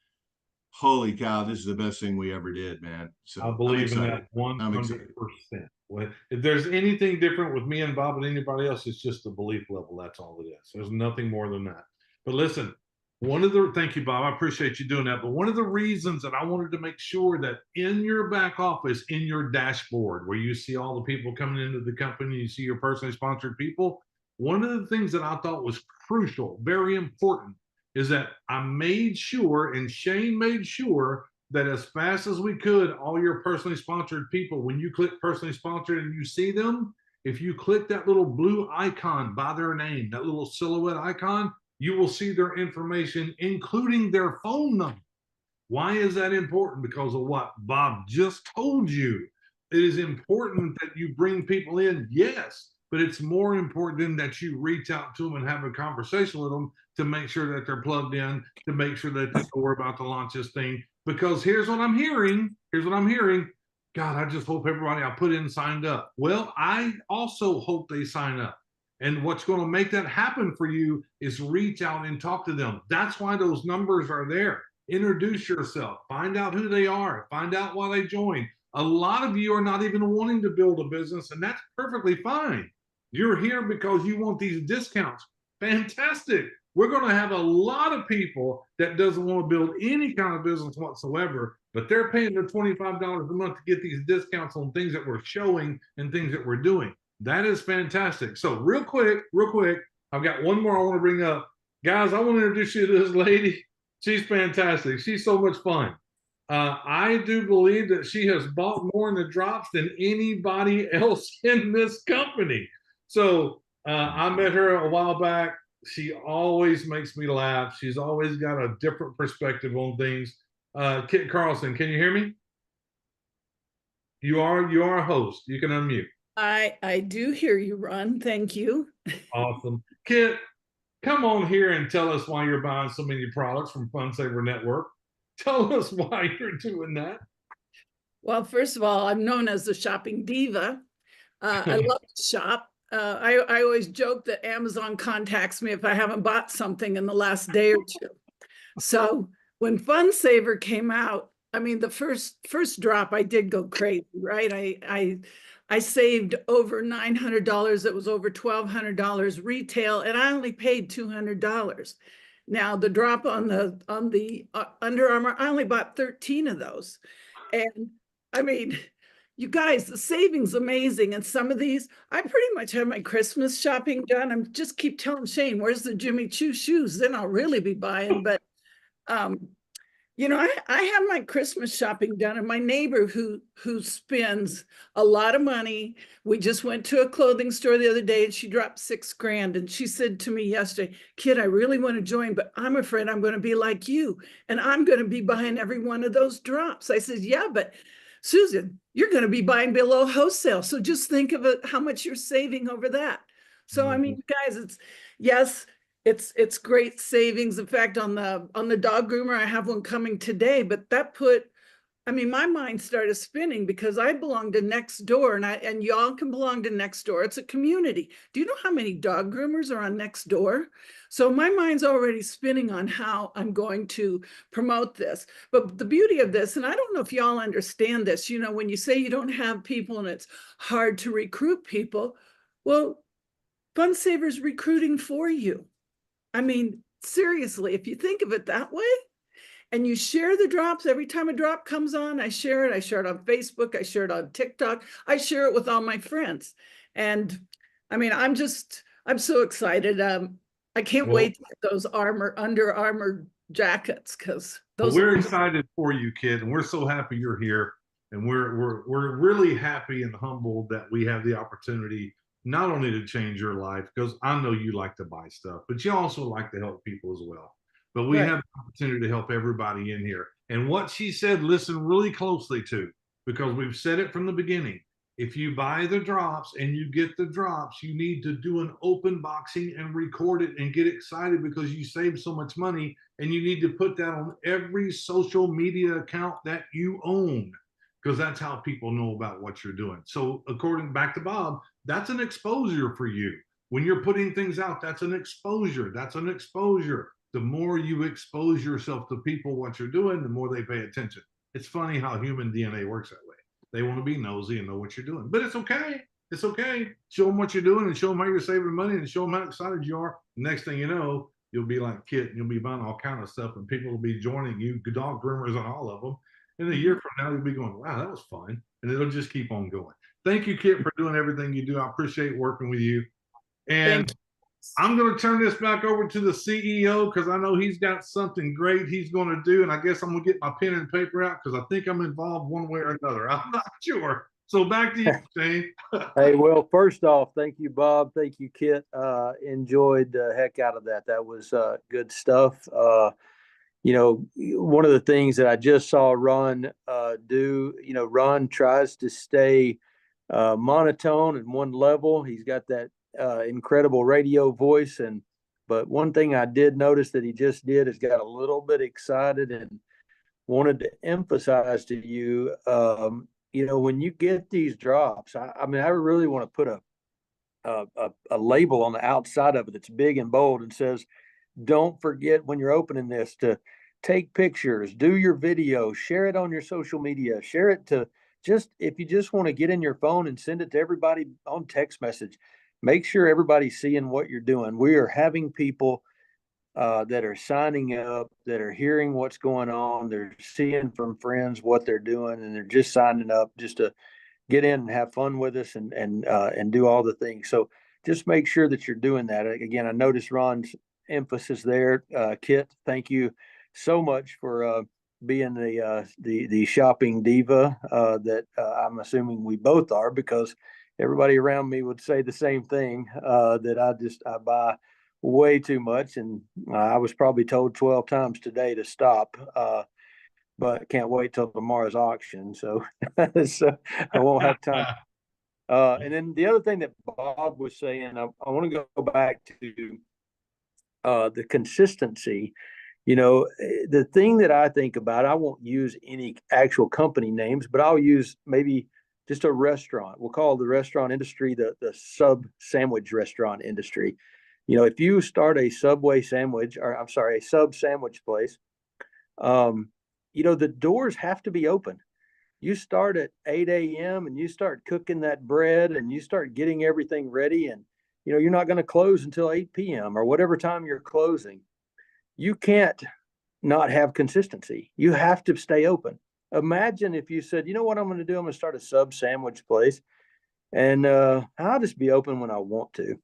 holy cow, this is the best thing we ever did, man. I So I'm believe in excited. that I'm excited. 100%. Well, if there's anything different with me and Bob and anybody else, it's just the belief level. That's all it is. There's nothing more than that. But listen, thank you, Bob. I appreciate you doing that. But one of the reasons that I wanted to make sure that in your back office, in your dashboard, where you see all the people coming into the company, you see your personally sponsored people, one of the things that I thought was crucial, very important, is that I made sure, and Shane made sure, that as fast as we could, all your personally sponsored people, when you click personally sponsored and you see them, if you click that little blue icon by their name, that little silhouette icon, you will see their information, including their phone number. Why is that important? Because of what Bob just told you. It is important that you bring people in, yes, but it's more important that you reach out to them and have a conversation with them to make sure that they're plugged in, to make sure that we're about to launch this thing. Because here's what I'm hearing. God, I just hope everybody I put in signed up. Well, I also hope they sign up. And what's going to make that happen for you is reach out and talk to them. That's why those numbers are there. Introduce yourself, find out who they are, find out why they joined. A lot of you are not even wanting to build a business, and that's perfectly fine. You're here because you want these discounts. Fantastic. We're going to have a lot of people that doesn't want to build any kind of business whatsoever, but they're paying their $25 a month to get these discounts on things that we're showing and things that we're doing. That is fantastic. So real quick, I've got one more I want to bring up. Guys, I want to introduce you to this lady. She's fantastic. She's so much fun. I do believe that she has bought more in the drops than anybody else in this company. So I met her a while back. She always makes me laugh. She's always got a different perspective on things. Kit Carlson, can you hear me? You are a host. You can unmute. I do hear you, Ron. Thank you. Awesome. Kit, come on here and tell us why you're buying so many products from FunSaver Network. Tell us why you're doing that. Well, first of all, I'm known as the shopping diva. I love to shop. I always joke that Amazon contacts me if I haven't bought something in the last day or two. So when FunSaver came out, I mean, the first drop, I did go crazy, right? I saved over $900. It was over $1,200 retail, and I only paid $200. Now the drop on the Under Armour, I only bought 13 of those, and I mean, you guys, the savings amazing. And some of these, I pretty much have my Christmas shopping done. I'm just keep telling Shane, where's the Jimmy Choo shoes? Then I'll really be buying. But you know, I have my Christmas shopping done, and my neighbor who spends a lot of money. We just went to a clothing store the other day, and she dropped $6,000. And she said to me yesterday, "Kid, I really want to join, but I'm afraid I'm going to be like you, and I'm going to be buying every one of those drops." I said, "Yeah, but Susan, you're going to be buying below wholesale. So just think of it, how much you're saving over that." So I mean, guys, it's great savings. In fact, on the dog groomer, I have one coming today, but I mean, my mind started spinning because I belong to Nextdoor, and y'all can belong to Nextdoor. It's a community. Do you know how many dog groomers are on Nextdoor? So my mind's already spinning on how I'm going to promote this. But the beauty of this, and I don't know if y'all understand this, you know, when you say you don't have people and it's hard to recruit people, well, FunSaver's recruiting for you. I mean, seriously, if you think of it that way, and you share the drops, every time a drop comes on, I share it. I share it on Facebook. I share it on TikTok. I share it with all my friends. And I mean, I'm so excited. I can't wait to get those Under Armour jackets, because those we're excited for you, kid, and we're so happy you're here. And we're really happy and humbled that we have the opportunity not only to change your life, because I know you like to buy stuff, but you also like to help people as well. But we have the opportunity to help everybody in here. And what she said, listen really closely to, because we've said it from the beginning. If you buy the drops and you get the drops, you need to do an open boxing and record it and get excited because you save so much money. And you need to put that on every social media account that you own, because that's how people know about what you're doing. So according back to Bob, that's an exposure for you. When you're putting things out, that's an exposure. That's an exposure. The more you expose yourself to people, what you're doing, the more they pay attention. It's funny how human DNA works that way. They want to be nosy and know what you're doing, but it's okay. It's okay. Show them what you're doing and show them how you're saving money and show them how excited you are. Next thing you know, you'll be like Kit and you'll be buying all kind of stuff and people will be joining you, dog groomers on all of them. And a year from now, you'll be going, wow, that was fun. And it'll just keep on going. Thank you, Kit, for doing everything you do. I appreciate working with you. And I'm going to turn this back over to the CEO because I know he's got something great he's going to do. And I guess I'm going to get my pen and paper out because I think I'm involved one way or another. I'm not sure. So back to you, Shane. Hey, well, first off, thank you, Bob. Thank you, Kit. Enjoyed the heck out of that. That was good stuff. You know, one of the things that I just saw Ron do, you know, Ron tries to stay monotone and one level. He's got that incredible radio voice. But one thing I did notice that he just did is got a little bit excited and wanted to emphasize to you, you know, when you get these drops, I mean, I really want to put a label on the outside of it that's big and bold and says, don't forget when you're opening this to take pictures, do your video, share it on your social media, share it to just, if you just want to get in your phone and send it to everybody on text message, make sure everybody's seeing what you're doing. We are having people that are signing up, that are hearing what's going on. They're seeing from friends what they're doing, and they're just signing up just to get in and have fun with us and do all the things. So just make sure that you're doing that. Again, I noticed Ron's emphasis there. Kit, thank you so much for being the shopping diva that I'm assuming we both are, because everybody around me would say the same thing, that I buy way too much. And I was probably told 12 times today to stop, but can't wait till tomorrow's auction. So, so I won't have time. And then the other thing that Bob was saying, I want to go back to the consistency. You know, the thing that I think about, I won't use any actual company names, but I'll use maybe just a restaurant. We'll call the restaurant industry the sub sandwich restaurant industry. You know, if you start a Subway sandwich, or I'm sorry, a sub sandwich place, you know, the doors have to be open. You start at 8 a.m. and you start cooking that bread and you start getting everything ready, and, you know, you're not going to close until 8 p.m. or whatever time you're closing. You can't not have consistency. You have to stay open. Imagine if you said, you know what I'm going to do? I'm going to start a sub sandwich place, and I'll just be open when I want to.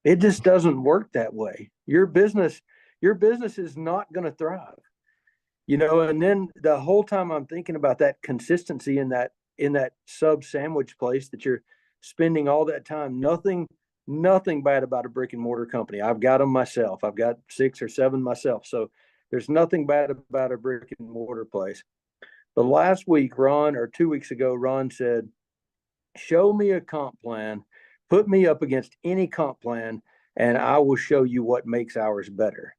It just doesn't work that way. Your business is not going to thrive. You know, and then the whole time I'm thinking about that consistency in that sub sandwich place that you're spending all that time, nothing bad about a brick and mortar company. I've got them myself. I've got 6 or 7 myself. So there's nothing bad about a brick and mortar place. But last week, Ron, or 2 weeks ago, Ron said, show me a comp plan, put me up against any comp plan, and I will show you what makes ours better.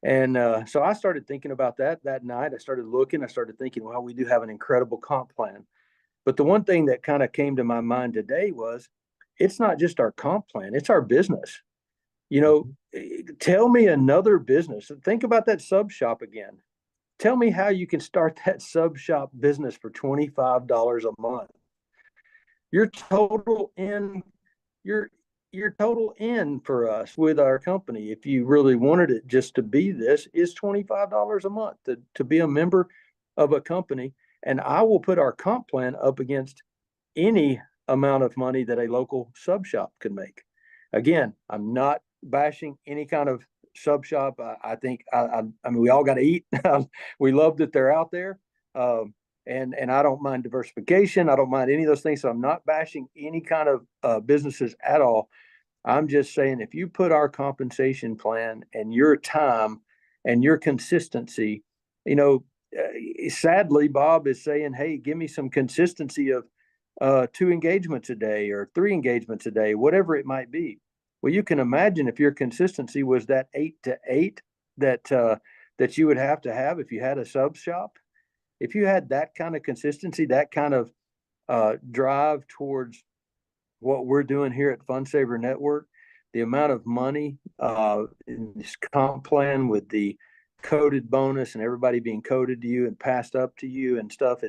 And so I started thinking about that night. I started looking, I started thinking, well, we do have an incredible comp plan. But the one thing that kind of came to my mind today was, it's not just our comp plan, it's our business. You know, tell me another business. Think about that sub shop again. Tell me how you can start that sub shop business for $25 a month. Your total in for us with our company, if you really wanted it just to be this, is $25 a month to be a member of a company. And I will put our comp plan up against any amount of money that a local sub shop could make. Again, I'm not bashing any kind of sub shop. I think, I mean, we all got to eat. We love that they're out there. And I don't mind diversification. I don't mind any of those things. So I'm not bashing any kind of businesses at all. I'm just saying, if you put our compensation plan and your time and your consistency, you know, sadly, Bob is saying, hey, give me some consistency of 2 engagements a day or 3 engagements a day, whatever it might be. Well, you can imagine if your consistency was that 8 to 8 that you would have to have if you had a sub shop. If you had that kind of consistency, that kind of drive towards what we're doing here at Fund Saver Network, the amount of money in this comp plan with the coded bonus and everybody being coded to you and passed up to you and stuff,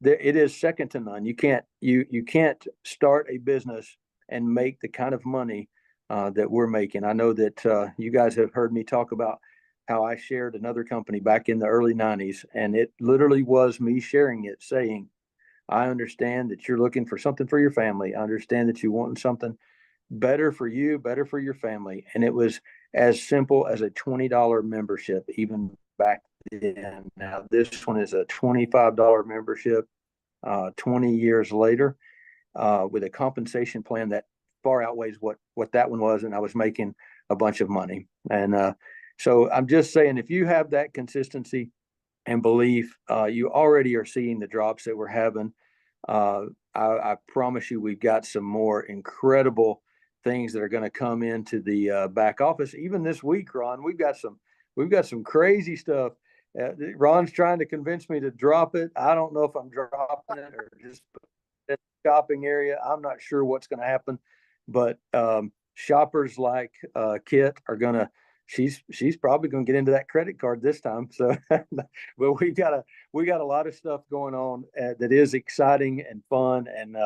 it is second to none. You can't start a business and make the kind of money that we're making. I know that you guys have heard me talk about how I shared another company back in the early 90s, and it literally was me sharing it, saying, I understand that you're looking for something for your family. I understand that you want something better for you, better for your family. And it was as simple as a $20 membership, even back then. Now, this one is a $25 membership 20 years later with a compensation plan that far outweighs what that one was. And I was making a bunch of money. And so I'm just saying, if you have that consistency and belief, you already are seeing the drops that we're having. I promise you, we've got some more incredible things that are going to come into the back office. Even this week, Ron, we've got some crazy stuff. Ron's trying to convince me to drop it. I don't know if I'm dropping it or just in the shopping area. I'm not sure what's going to happen, but shoppers like Kit are going to. She's probably going to get into that credit card this time. So, but we got a lot of stuff going on that is exciting and fun. And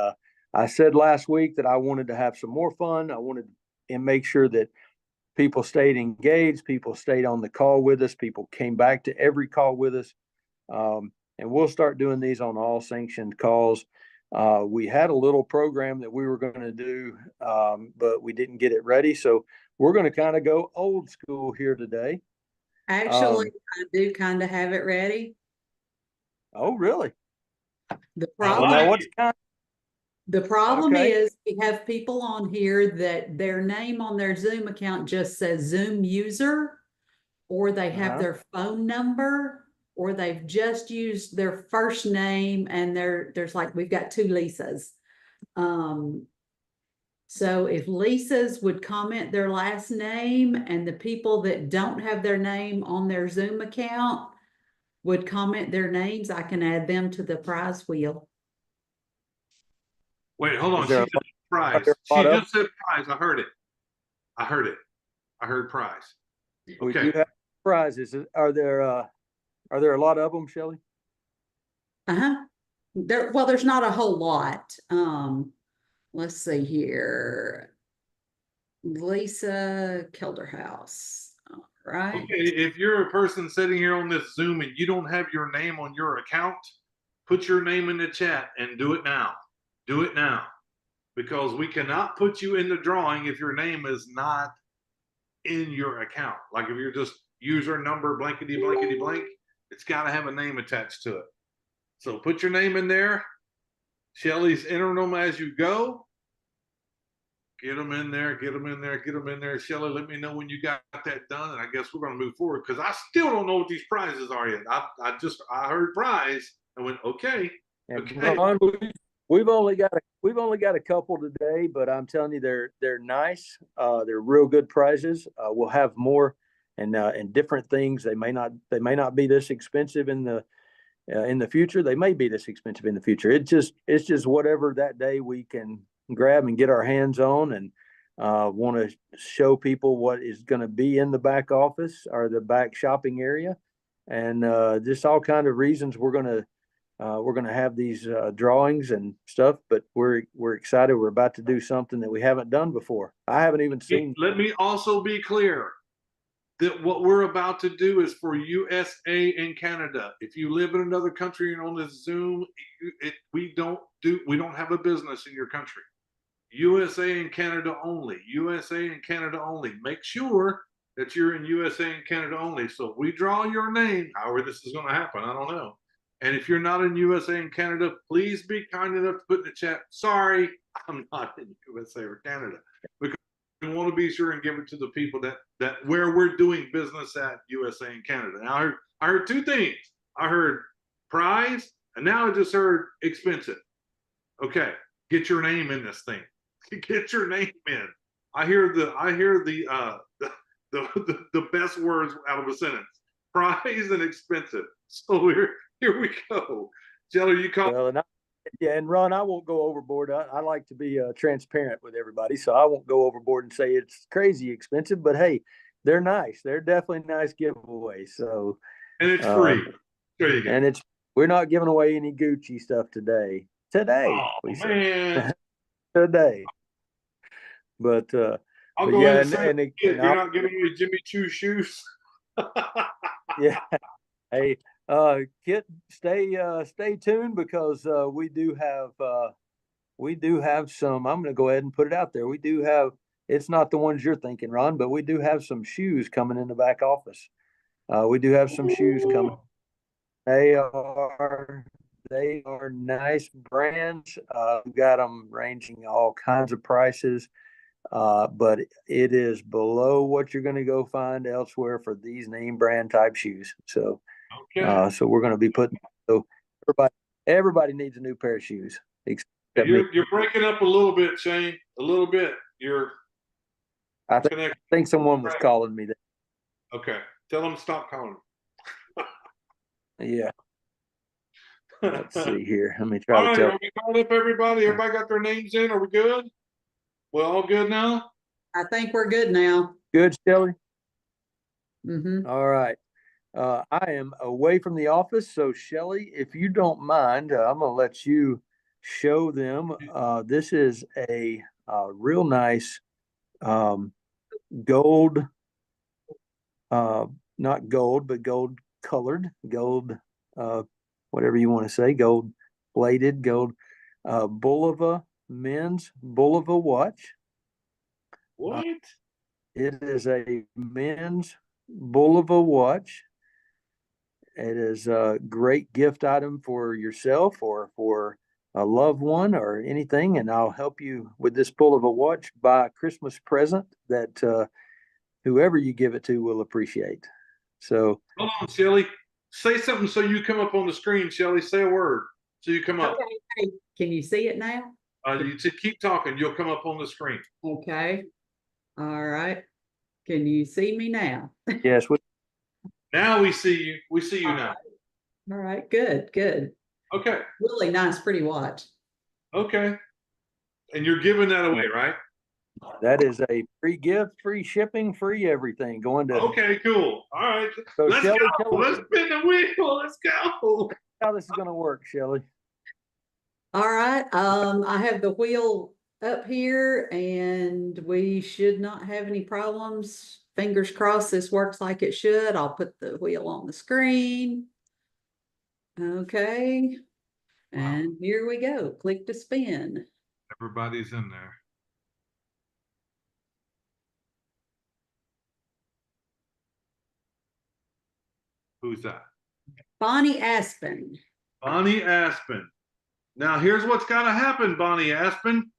I said last week that I wanted to have some more fun. I wanted to make sure that people stayed engaged, people stayed on the call with us, people came back to every call with us. And we'll start doing these on all sanctioned calls. We had a little program that we were going to do, but we didn't get it ready. So we're going to kind of go old school here today. Actually, I do kind of have it ready. Oh, really? The Well, problem Okay. is we have people on here that their name on their Zoom account just says Zoom user, or they have their phone number, or they've just used their first name, and there's like, we've got 2 Lisas. So if Lisa's would comment their last name, and the people that don't have their name on their Zoom account would comment their names, I can add them to the prize wheel. Wait, hold on. Is She there said prize. there a She lot of- just said prize. I heard it. I heard prize. We Okay. do have prizes. Are there a lot of them, Shelley? There's not a whole lot. Let's see here. Lisa Kelderhouse. All right. Okay, if you're a person sitting here on this Zoom and you don't have your name on your account, put your name in the chat and do it now. Do it now. Because we cannot put you in the drawing if your name is not in your account. Like if you're just user number blankety blankety blank, it's got to have a name attached to it. So put your name in there. Shelly's entering them as you go. Get them in there, get them in there, get them in there. Shelly, let me know when you got that done, and I guess we're going to move forward because I still don't know what these prizes are yet. I heard prize. I went, okay. And Okay. Ron, we've only got a couple today, but I'm telling you, they're nice. They're real good prizes. We'll have more and different things. They may not be this expensive in the future. They may be this expensive in the future. It's just whatever that day we can grab and get our hands on, and want to show people what is going to be in the back office or the back shopping area, and just all kind of reasons we're going to have these drawings and stuff. But we're excited. We're about to do something that we haven't done before. I haven't even seen. Let me also be clear that what we're about to do is for USA and Canada. If you live in another country and on this Zoom, we don't have a business in your country. USA and Canada only. USA and Canada only. Make sure that you're in USA and Canada only. So if we draw your name, however this is going to happen, I don't know. And if you're not in USA and Canada, please be kind enough to put in the chat, sorry, I'm not in USA or Canada. Because we want to be sure and give it to the people that where we're doing business at USA and Canada. Now I heard 2 things. I heard prize, and now I just heard expensive. Okay, get your name in this thing. Get your name in. I hear the best words out of a sentence. Prize and expensive. So here we go. Jelly, you call. Well, and Ron, I won't go overboard. I like to be transparent with everybody, so I won't go overboard and say it's crazy expensive. But hey, they're nice. They're definitely nice giveaways. So and it's free. There you go. And we're not giving away any Gucci stuff today. Today, Oh we said man, today. But I'll but go yeah, ahead and say and it. and You're not giving me Jimmy Choo shoes. yeah. Hey, Kit, stay tuned because we do have some. I'm going to go ahead and put it out there. We do have. It's not the ones you're thinking, Ron, but we do have some shoes coming in the back office. We do have some shoes coming. They are nice brands. We've got them ranging all kinds of prices. But it is below what you're going to go find elsewhere for these name brand type shoes. So, Okay. so we're going to be putting, so everybody needs a new pair of shoes. Except me. You're breaking up a little bit, Shane. A little bit. You're I connected. think someone was calling me. Okay. Tell them to stop calling. Yeah. Let's see here. Let me All try to right, tell. are we called up everybody? Everybody got their names in? Are we good? We're all good now? I think we're good now. Good, Shelley? Mm-hmm. All right. I am away from the office, so Shelley, if you don't mind, I'm going to let you show them. This is a real nice gold, not gold, but gold colored, gold, whatever you want to say, gold plated, gold Bulova men's Bulova watch. What? It is a men's Bulova watch. It is a great gift item for yourself or for a loved one or anything. And I'll help you with this Bulova watch buy a Christmas present that whoever you give it to will appreciate. So Hold on, Shelly. Say something so you come up on the screen, Shelly. Say a word so you come up. Okay. Hey, can you see it now? You to keep talking. You'll come up on the screen. Okay. All right. Can you see me now? yes, Now we see you. We see you now. All right. Good. Good. Okay. Really nice, pretty watch. Okay. And you're giving that away, right? that is a free gift, free shipping, free everything going to. Okay, cool. All right. So Let's Shelley, go. Let's spin the wheel. Let's go. how this is going to work, Shelley. All right. I have the wheel up here and we should not have any problems. Fingers crossed this works like it should. I'll put the wheel on the screen. Okay. And here we go. Click to spin. Everybody's in there. Who's that? Bonnie Aspen. Bonnie Aspen. Now, here's what's got to happen, Bonnie Aspen.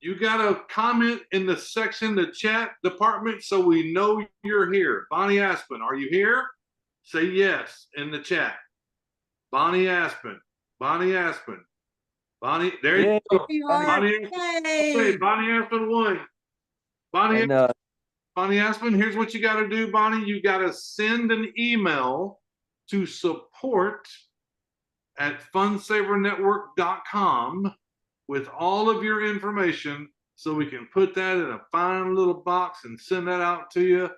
You got to comment in the section, the chat department, so we know you're here. Bonnie Aspen, are you here? Say yes in the chat. Bonnie Aspen. Bonnie Aspen. Bonnie, there you go. Bonnie, Yay! Bonnie Aspen won. Bonnie, And, Bonnie Aspen, here's what you got to do, Bonnie. You got to send an email to support@fundsavernetwork.com with all of your information so we can put that in a fine little box and send that out to you.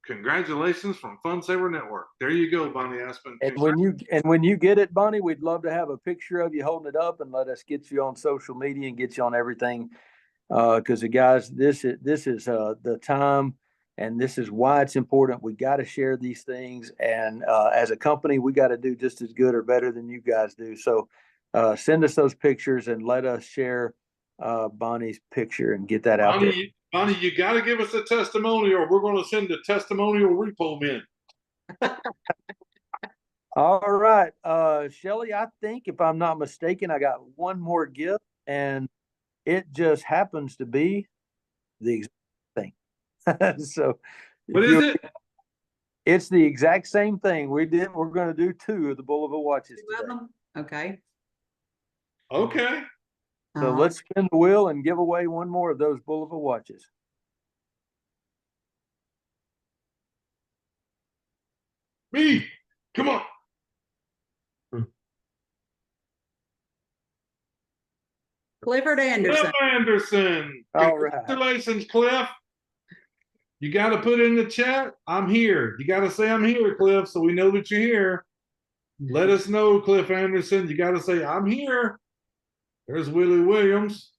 Congratulations from Funsaver Network. There you go, Bonnie Aspen. and when you get it, Bonnie, we'd love to have a picture of you holding it up and let us get you on social media and get you on everything. Because guys, this is the time, and this is why it's important. We got to share these things, and as a company, we got to do just as good or better than you guys do. So send us those pictures and let us share Bonnie's picture and get that out there. Bonnie, you got to give us a testimonial. We're going to send the testimonial repo in. All right, Shelley, I think if I'm not mistaken, I got one more gift, and it just happens to be the exact thing. So what is it? It's the exact same thing. We're going to do 2 of the Bulova watches today. Okay. Okay. So let's spin the wheel and give away one more of those Bulova watches. Me. Come on. Clifford Anderson. Cliff Anderson. All right. Congratulations, Cliff. You got to put in the chat, I'm here. You got to say I'm here, Cliff, so we know that you're here. Let us know, Cliff Anderson. You got to say, I'm here. There's Willow Williams.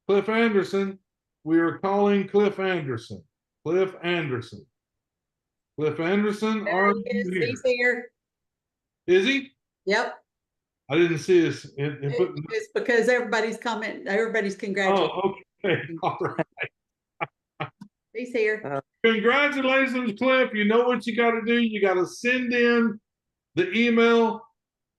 Cliff Anderson. We are calling Cliff Anderson. Cliff Anderson. Cliff Anderson, There are he is. you here? He's here. Is he? Yep. I didn't see his. It's because everybody's congratulating. Oh, okay. All right. He's here. Congratulations, Cliff. You know what you got to do. You got to send in the email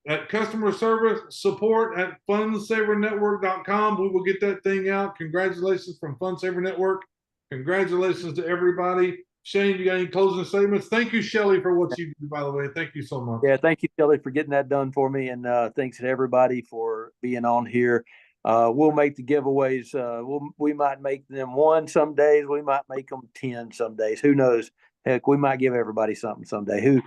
at customer service support at fundsavernetwork.com. We will get that thing out. Congratulations from Funsaver Network. Congratulations to everybody. Shane, you got any closing statements? Thank you, Shelly, for what you do, by the way. Thank you so much. Yeah, thank you, Kelly, for getting that done for me. And thanks to everybody for being on here. We'll make the giveaways. We might make them 1 some days. We might make them 10 some days. Who knows? Heck, we might give everybody something someday.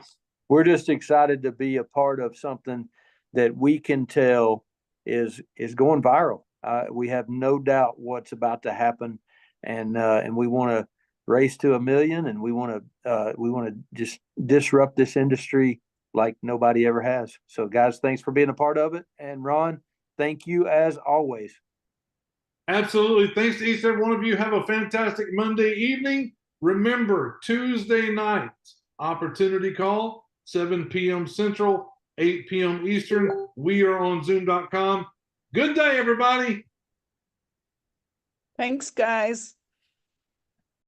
We're just excited to be a part of something that we can tell is going viral. We have no doubt what's about to happen, and we want to race to 1 million, and we want to just disrupt this industry like nobody ever has. So, guys, thanks for being a part of it, and Ron, thank you as always. Absolutely. Thanks to each and every one of you. Have a fantastic Monday evening. Remember, Tuesday night opportunity call, 7 p.m. Central, 8 p.m. Eastern. We are on Zoom.com. Good day, everybody. Thanks, guys.